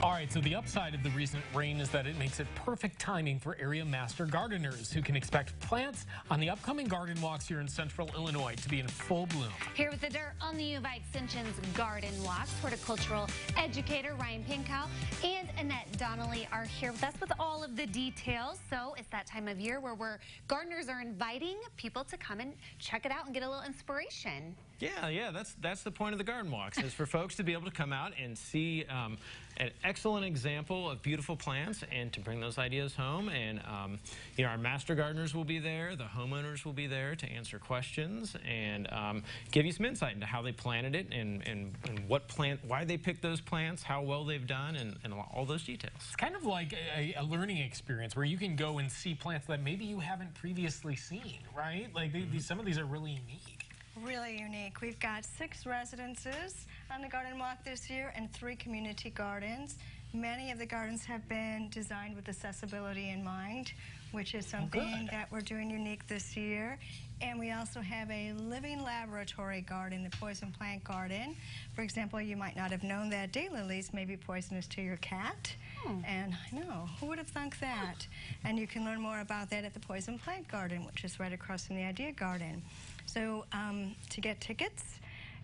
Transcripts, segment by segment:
All right, so the upside of the recent rain is that it makes it perfect timing for area master gardeners who can expect plants on the upcoming garden walks here in central Illinois to be in full bloom. Here with the dirt on the U of I Extension's garden walks, horticultural educator Ryan Pinkow and Annette Donnelly are here with us with all of the details. So it's that time of year where gardeners are inviting people to come and check it out and get a little inspiration. Yeah, that's the point of the garden walks, is for folks to be able to come out and see an excellent example of beautiful plants and to bring those ideas home. And our master gardeners will be there, the homeowners will be there to answer questions and give you some insight into how they planted it and what plant, why they picked those plants, how well they've done, and all those details. It's kind of like a learning experience where you can go and see plants that maybe you haven't previously seen, right? Like some of these are really unique. Really unique. We've got 6 residences on the garden walk this year and 3 community gardens. Many of the gardens have been designed with accessibility in mind, which is something that we're doing unique this year. And we also have a living laboratory garden, the poison plant garden. For example, you might not have known that daylilies may be poisonous to your cat. And I know, who would have thunk that? And you can learn more about that at the poison plant garden, which is right across from the Idea Garden. So to get tickets,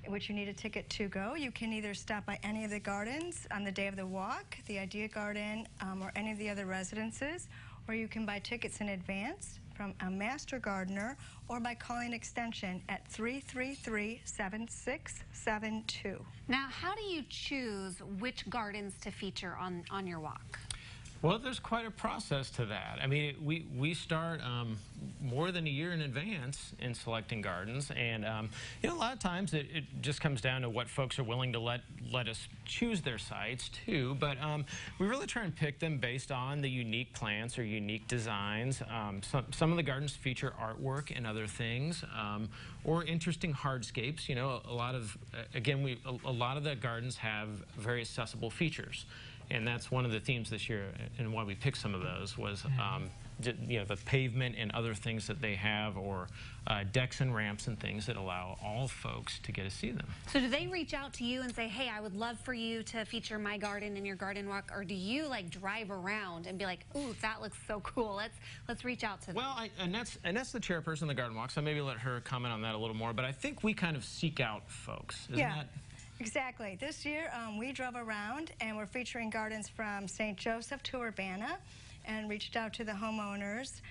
which you need a ticket to go, you can either stop by any of the gardens on the day of the walk, the Idea Garden, or any of the other residences, or you can buy tickets in advance from a master gardener or by calling extension at 333-7672. Now, how do you choose which gardens to feature on your walk? Well, there's quite a process to that. I mean, we start more than a year in advance in selecting gardens, and a lot of times it just comes down to what folks are willing to let us choose their sites too. But we really try and pick them based on the unique plants or unique designs. Some of the gardens feature artwork and other things, or interesting hardscapes. You know, a lot of the gardens have very accessible features. And that's one of the themes this year, and why we picked some of those was, the pavement and other things that they have, or decks and ramps and things that allow all folks to get to see them. So do they reach out to you and say, hey, I would love for you to feature my garden in your garden walk, or do you like drive around and be like, ooh, that looks so cool, let's reach out to them? Well, Annette's the chairperson of the garden walk, so maybe let her comment on that a little more, but I think we kind of seek out folks, isn't that? Exactly. This year we drove around and we're featuring gardens from St. Joseph to Urbana and reached out to the homeowners.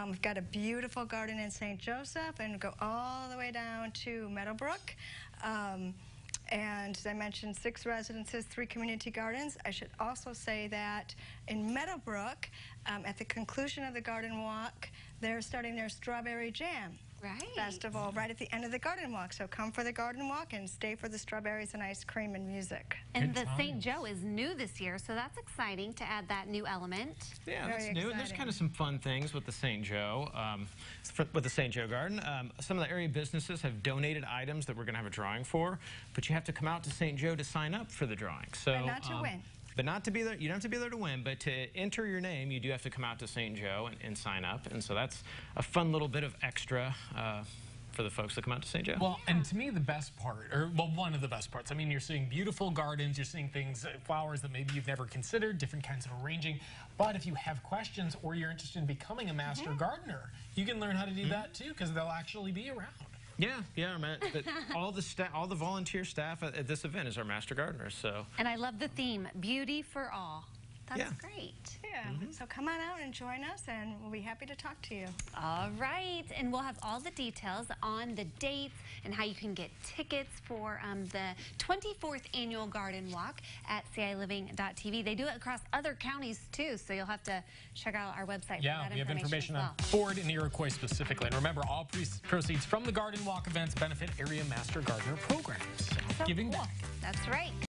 We've got a beautiful garden in St. Joseph and go all the way down to Meadowbrook. And as I mentioned, 6 residences, 3 community gardens. I should also say that in Meadowbrook, at the conclusion of the garden walk, they're starting their strawberry jam festival right at the end of the garden walk. So come for the garden walk and stay for the strawberries and ice cream and music. And the St. Joe is new this year, so that's exciting to add that new element. Yeah, that's new. And there's kind of some fun things with the St. Joe, with the St. Joe Garden. Some of the area businesses have donated items that we're going to have a drawing for, but you have to come out to St. Joe to sign up for the drawing. So, but not to win. But not to be there, you don't have to be there to win, but to enter your name, you do have to come out to St. Joe and sign up. And so that's a fun little bit of extra for the folks that come out to St. Joe. Well, and to me, the best part, or well, one of the best parts, I mean, you're seeing beautiful gardens, you're seeing things, flowers that maybe you've never considered, different kinds of arranging. But if you have questions or you're interested in becoming a master gardener, you can learn how to do that too, because they'll actually be around. Yeah, but all the volunteer staff at this event is our master gardeners. So. And I love the theme, beauty for all. That's great. Yeah, so come on out and join us, and we'll be happy to talk to you. All right, and we'll have all the details on the dates and how you can get tickets for the 24th Annual Garden Walk at CILiving.tv. They do it across other counties, too, so you'll have to check out our website for that we have information as well. on Ford and Iroquois specifically. And remember, all proceeds from the Garden Walk events benefit area master gardener programs. So Giving cool. back. That's right.